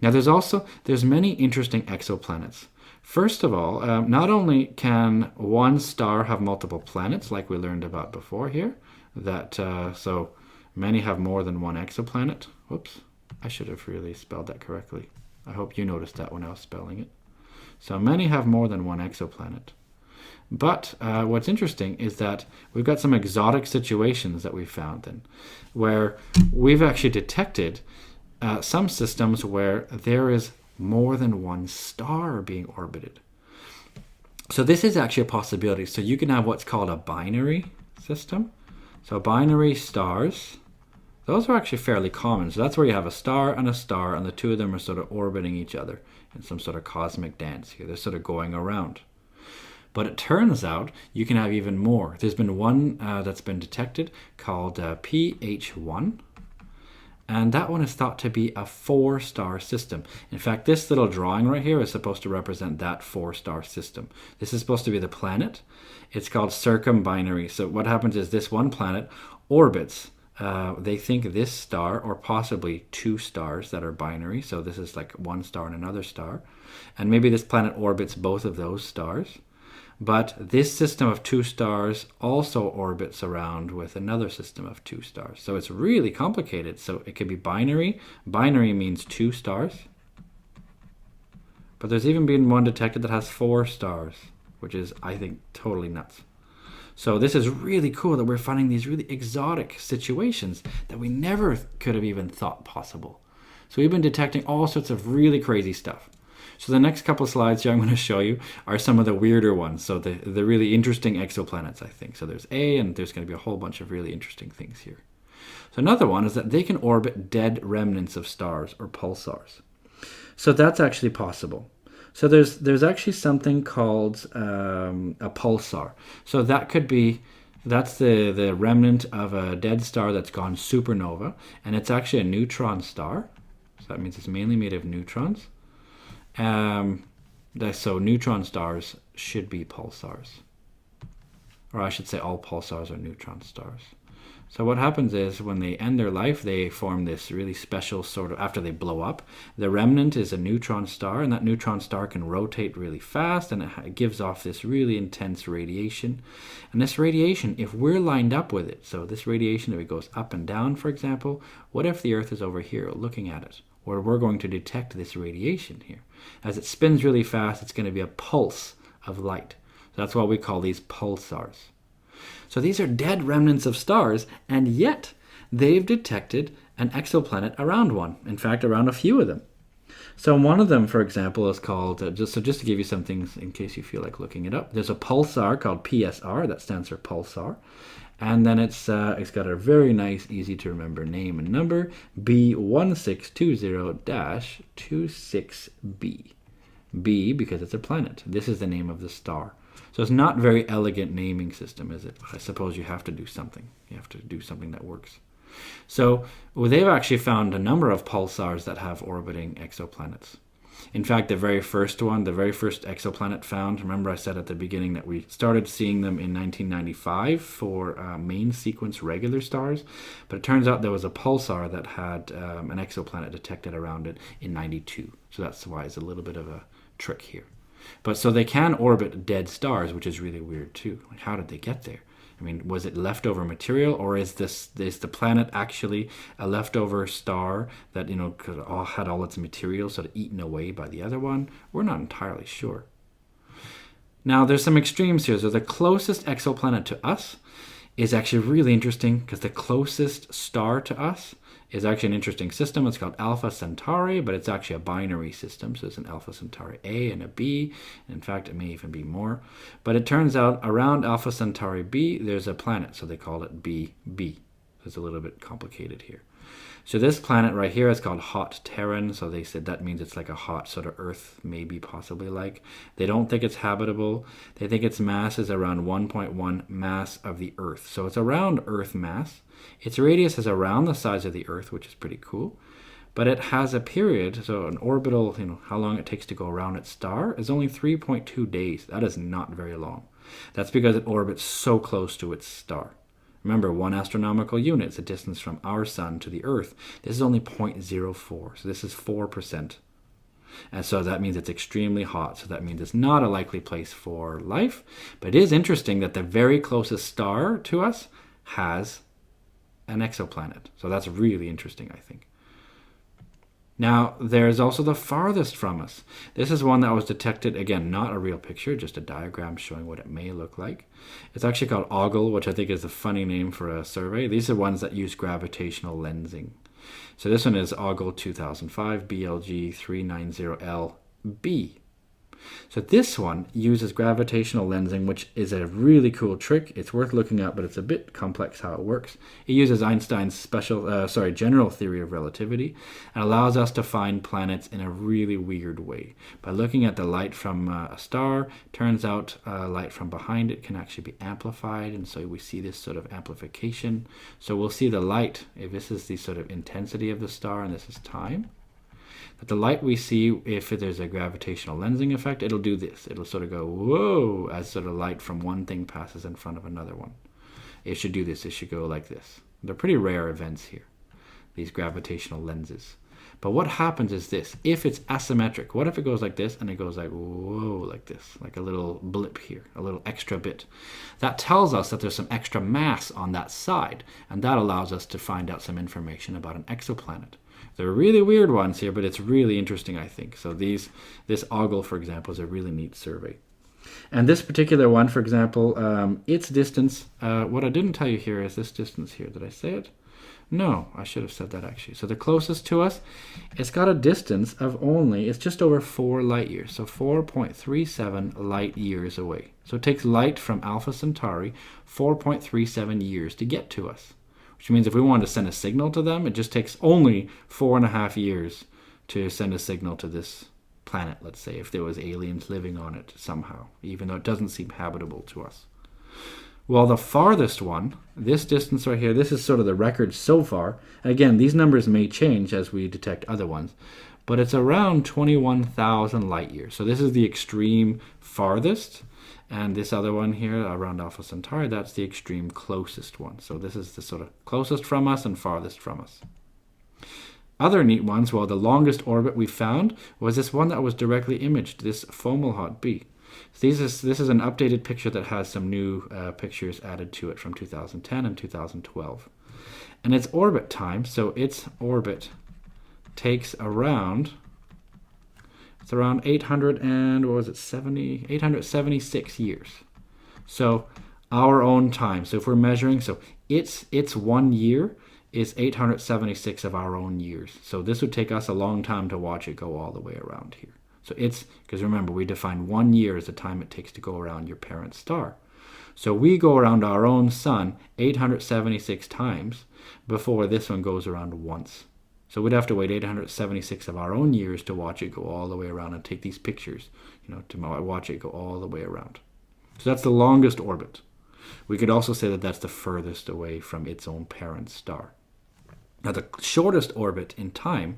Now there's many interesting exoplanets. First of all, not only can one star have multiple planets, like we learned about before here, so many have more than one exoplanet. Whoops, I should have really spelled that correctly. I hope you noticed that when I was spelling it. So many have more than one exoplanet. But what's interesting is that we've got some exotic situations that we found in, where we've actually detected some systems where there is more than one star being orbited. So this is actually a possibility. So you can have what's called a binary system. So binary stars, those are actually fairly common. So that's where you have a star, and the two of them are sort of orbiting each other in some sort of cosmic dance here. They're sort of going around. But it turns out you can have even more. There's been one that's been detected called PH1. And that one is thought to be a 4-star system. In fact, this little drawing right here is supposed to represent that 4-star system. This is supposed to be the planet. It's called circumbinary. So what happens is this one planet orbits. They think this star, or possibly 2 stars that are binary. So this is like one star and another star. And maybe this planet orbits both of those stars. But this system of 2 stars also orbits around with another system of 2 stars. So it's really complicated. So it could be binary. Binary means 2 stars. But there's even been one detected that has 4 stars, which is, I think, totally nuts. So this is really cool that we're finding these really exotic situations that we never could have even thought possible. So we've been detecting all sorts of really crazy stuff. So the next couple of slides here I'm going to show you are some of the weirder ones. So the really interesting exoplanets, I think. So there's A, and there's going to be a whole bunch of really interesting things here. So another one is that they can orbit dead remnants of stars, or pulsars. So that's actually possible. So there's actually something called a pulsar. So that's the remnant of a dead star that's gone supernova, and it's actually a neutron star. So that means it's mainly made of neutrons. So neutron stars should be pulsars. Or I should say all pulsars are neutron stars. So what happens is when they end their life, they form this really special sort of, after they blow up, the remnant is a neutron star, and that neutron star can rotate really fast, and it gives off this really intense radiation. And this radiation, if we're lined up with it, so this radiation, if it goes up and down, for example, what if the Earth is over here looking at it? Where we're going to detect this radiation here. As it spins really fast, it's going to be a pulse of light. So that's why we call these pulsars. So these are dead remnants of stars, and yet they've detected an exoplanet around one. In fact, around a few of them. So one of them, for example, is called, just to give you some things in case you feel like looking it up, there's a pulsar called PSR, that stands for pulsar. And then it's got a very nice, easy to remember name and number, B1620-26B. B because it's a planet. This is the name of the star. So it's not very elegant naming system, is it? I suppose you have to do something. You have to do something that works. So they've actually found a number of pulsars that have orbiting exoplanets. In fact, the very first exoplanet found, remember I said at the beginning that we started seeing them in 1995 for main sequence regular stars, but it turns out there was a pulsar that had an exoplanet detected around it in 92. So that's why it's a little bit of a trick here. But so they can orbit dead stars, which is really weird too. Like, how did they get there? I mean, was it leftover material, or is the planet actually a leftover star that had all its material sort of eaten away by the other one? We're not entirely sure. Now, there's some extremes here. So the closest exoplanet to us is actually really interesting because the closest star to us is actually an interesting system. It's called Alpha Centauri, but it's actually a binary system. So it's an Alpha Centauri A and a B. In fact, it may even be more. But it turns out around Alpha Centauri B, there's a planet. So they call it BB. It's a little bit complicated here. So this planet right here is called hot Terran. So they said that means it's like a hot sort of Earth, maybe possibly like. They don't think it's habitable. They think its mass is around 1.1 mass of the Earth. So it's around Earth mass. Its radius is around the size of the Earth, which is pretty cool. But it has a period, so an orbital, how long it takes to go around its star is only 3.2 days. That is not very long. That's because it orbits so close to its star. Remember, 1 astronomical unit is the distance from our sun to the Earth. This is only 0.04, so this is 4%. And so that means it's extremely hot. So that means it's not a likely place for life. But it is interesting that the very closest star to us has an exoplanet. So that's really interesting, I think. Now, there's also the farthest from us. This is one that was detected, again, not a real picture, just a diagram showing what it may look like. It's actually called OGLE, which I think is a funny name for a survey. These are ones that use gravitational lensing. So this one is OGLE 2005 BLG 390LB. So this one uses gravitational lensing, which is a really cool trick. It's worth looking at, but it's a bit complex how it works. It uses Einstein's general theory of relativity and allows us to find planets in a really weird way. By looking at the light from a star, turns out light from behind it can actually be amplified, and so we see this sort of amplification. So we'll see the light, if this is the sort of intensity of the star and this is time. But the light we see, if there's a gravitational lensing effect, it'll do this. It'll sort of go, whoa, as sort of light from one thing passes in front of another one. It should do this. It should go like this. They're pretty rare events here, these gravitational lenses. But what happens is this. If it's asymmetric, what if it goes like this and it goes like, whoa, like this, like a little blip here, a little extra bit? That tells us that there's some extra mass on that side, and that allows us to find out some information about an exoplanet. They're really weird ones here, but it's really interesting, I think. So this OGLE, for example, is a really neat survey. And this particular one, for example, its distance, what I didn't tell you here is this distance here. Did I say it? No, I should have said that actually. So the closest to us, it's got a distance of it's just over 4 light years. So 4.37 light years away. So it takes light from Alpha Centauri 4.37 years to get to us. Which means if we wanted to send a signal to them, it just takes only 4.5 years to send a signal to this planet, let's say, if there was aliens living on it somehow, even though it doesn't seem habitable to us. Well, the farthest one, this distance right here, this is sort of the record so far. Again, these numbers may change as we detect other ones, but it's around 21,000 light years. So this is the extreme farthest. And this other one here around Alpha Centauri, that's the extreme closest one. So this is the sort of closest from us and farthest from us. Other neat ones, well, the longest orbit we found was this one that was directly imaged, this Fomalhout B. So this is an updated picture that has some new pictures added to it from 2010 and 2012. And its orbit time, so its orbit takes around... It's around 876 years. So our own time. So if we're measuring, so its 1 year is 876 of our own years. So this would take us a long time to watch it go all the way around here. So because remember, we define 1 year as the time it takes to go around your parent star. So we go around our own sun 876 times before this one goes around once. So we'd have to wait 876 of our own years to watch it go all the way around and take these pictures, to watch it go all the way around. So that's the longest orbit. We could also say that that's the furthest away from its own parent star. Now the shortest orbit in time,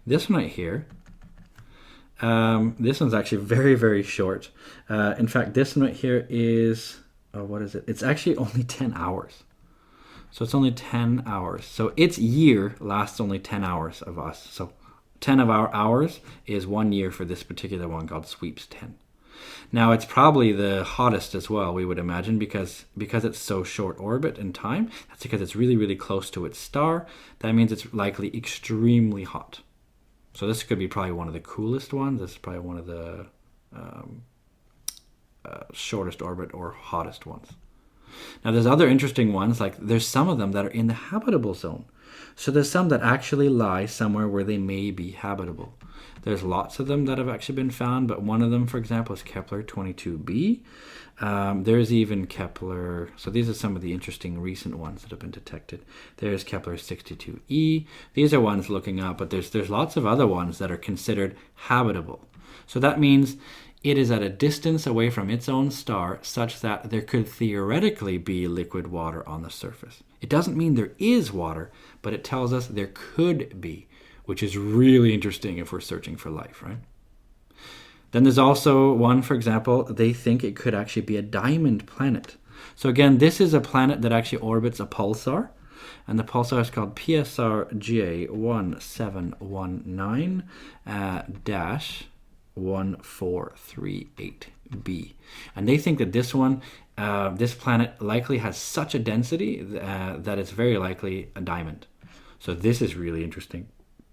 this one right here, this one's actually very, very short. In fact, this one right here is, what is it? It's actually only 10 hours. So it's only 10 hours. So its year lasts only 10 hours of us. So 10 of our hours is 1 year for this particular one called Sweeps 10. Now it's probably the hottest as well, we would imagine, because it's so short orbit in time. That's because it's really, really close to its star. That means it's likely extremely hot. So this could be probably one of the coolest ones. This is probably one of the shortest orbit or hottest ones. Now there's other interesting ones, like there's some of them that are in the habitable zone. So there's some that actually lie somewhere where they may be habitable. There's lots of them that have actually been found, but one of them, for example, is Kepler 22b. There's even Kepler, so these are some of the interesting recent ones that have been detected. There's Kepler 62e. These are ones looking up, but there's lots of other ones that are considered habitable. So that means it is at a distance away from its own star such that there could theoretically be liquid water on the surface. It doesn't mean there is water, but it tells us there could be, which is really interesting if we're searching for life, right? Then there's also one, for example, they think it could actually be a diamond planet. So again, this is a planet that actually orbits a pulsar, and the pulsar is called PSR J1719 dash 1438b. And they think that this one, this planet likely has such a density that it's very likely a diamond. So this is really interesting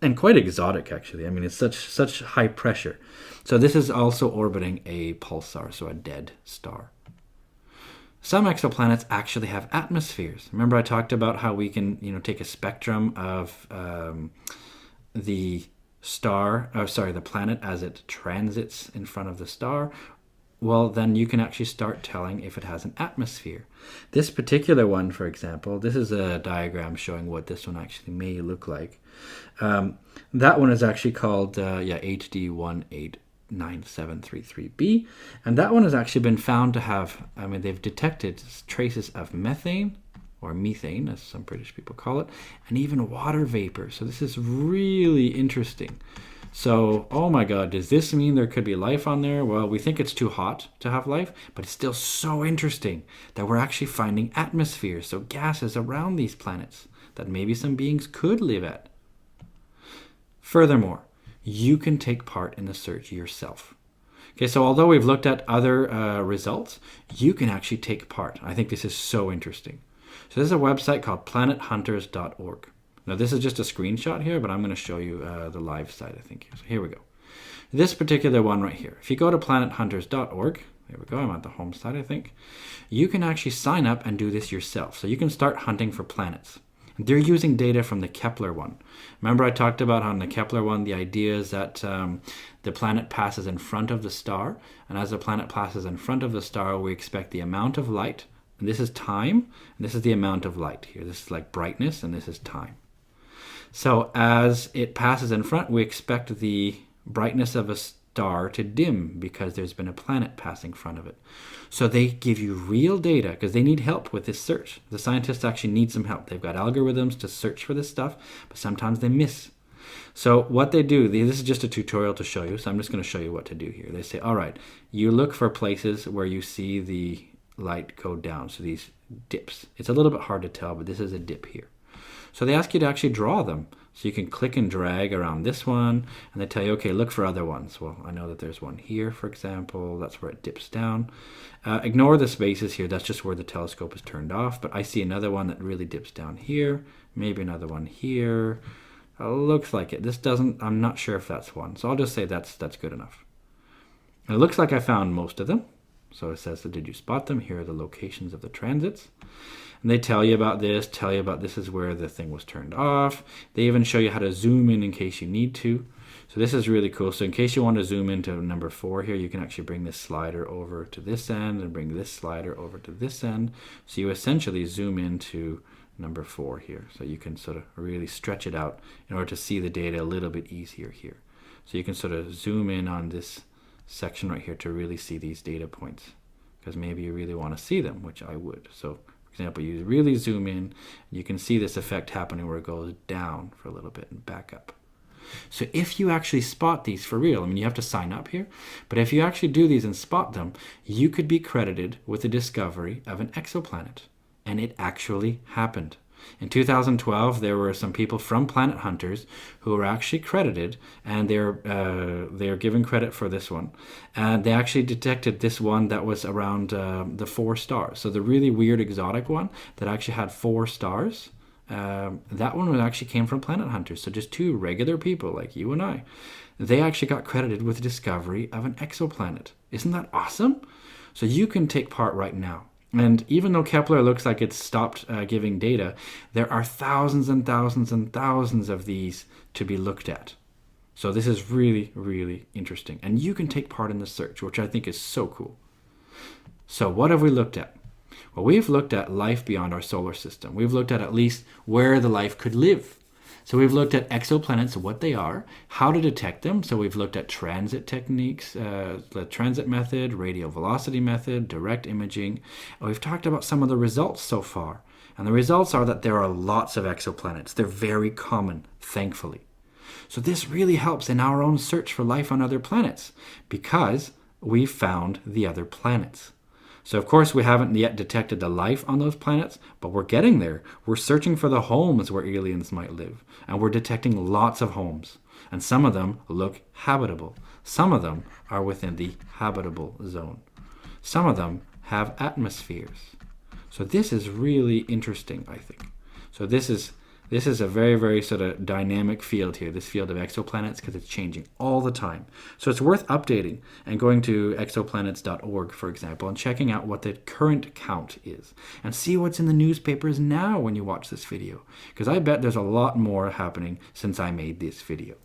and quite exotic, actually. I mean, it's such high pressure. So this is also orbiting a pulsar, so a dead star. Some exoplanets actually have atmospheres. Remember I talked about how we can, take a spectrum of the planet as it transits in front of the star. Well, then you can actually start telling if it has an atmosphere. This particular one, for example, this is a diagram showing what this one actually may look like. That one is actually called HD189733b, and that one has actually been found to have, they've detected traces of methane, or methane, as some British people call it, and even water vapor. So this is really interesting. So, oh my God, does this mean there could be life on there? Well, we think it's too hot to have life, but it's still so interesting that we're actually finding atmospheres, so gases around these planets that maybe some beings could live at. Furthermore, you can take part in the search yourself. Okay, so although we've looked at other results, you can actually take part. I think this is so interesting. So this is a website called planethunters.org. Now this is just a screenshot here, but I'm going to show you the live site, I think. So here we go. This particular one right here. If you go to planethunters.org, there we go, I'm at the home site, I think. You can actually sign up and do this yourself. So you can start hunting for planets. They're using data from the Kepler one. Remember I talked about on the Kepler one, the idea is that the planet passes in front of the star. And as the planet passes in front of the star, we expect the amount of light. And this is time. And this is the amount of light here. This is like brightness, and this is time. So as it passes in front, we expect the brightness of a star to dim because there's been a planet passing in front of it. So they give you real data because they need help with this search. The scientists actually need some help. They've got algorithms to search for this stuff, but sometimes they miss. So what they do, this is just a tutorial to show you, so I'm just going to show you what to do here. They say, all right, you look for places where you see the light go down, so these dips. It's a little bit hard to tell, but this is a dip here. So they ask you to actually draw them. So you can click and drag around this one, and they tell you, okay, look for other ones. Well, I know that there's one here, for example. That's where it dips down. Ignore the spaces here. That's just where the telescope is turned off. But I see another one that really dips down here. Maybe another one here. Looks like it. This doesn't, I'm not sure if that's one. So I'll just say that's good enough. And it looks like I found most of them. So it says, did you spot them? Here are the locations of the transits. And they tell you about this is where the thing was turned off. They even show you how to zoom in case you need to. So this is really cool. So in case you want to zoom into number 4 here, you can actually bring this slider over to this end and bring this slider over to this end. So you essentially zoom into number 4 here. So you can sort of really stretch it out in order to see the data a little bit easier here. So you can sort of zoom in on this section right here to really see these data points, because maybe you really want to see them, which I would. So for example, you really zoom in, you can see this effect happening where it goes down for a little bit and back up. So if you actually spot these for real, I mean, you have to sign up here, but if you actually do these and spot them, you could be credited with the discovery of an exoplanet. And it actually happened. In 2012, there were some people from Planet Hunters who were actually credited, and they're given credit for this one. And they actually detected this one that was around the 4 stars. So the really weird exotic one that actually had 4 stars, that one actually came from Planet Hunters. So just 2 regular people like you and I. They actually got credited with the discovery of an exoplanet. Isn't that awesome? So you can take part right now. And even though Kepler looks like it's stopped giving data, there are thousands and thousands and thousands of these to be looked at. So this is really, really interesting. And you can take part in the search, which I think is so cool. So what have we looked at? Well, we've looked at life beyond our solar system. We've looked at least where the life could live. So we've looked at exoplanets, what they are, how to detect them. So we've looked at transit techniques, the transit method, radial velocity method, direct imaging. And we've talked about some of the results so far. And the results are that there are lots of exoplanets. They're very common, thankfully. So this really helps in our own search for life on other planets because we've found the other planets. So of course we haven't yet detected the life on those planets, but we're getting there. We're searching for the homes where aliens might live, and we're detecting lots of homes. And some of them look habitable. Some of them are within the habitable zone. Some of them have atmospheres. So this is really interesting, I think. So this is a very, very sort of dynamic field here, this field of exoplanets, because it's changing all the time. So it's worth updating and going to exoplanets.org, for example, and checking out what the current count is. And see what's in the newspapers now when you watch this video. Because I bet there's a lot more happening since I made this video.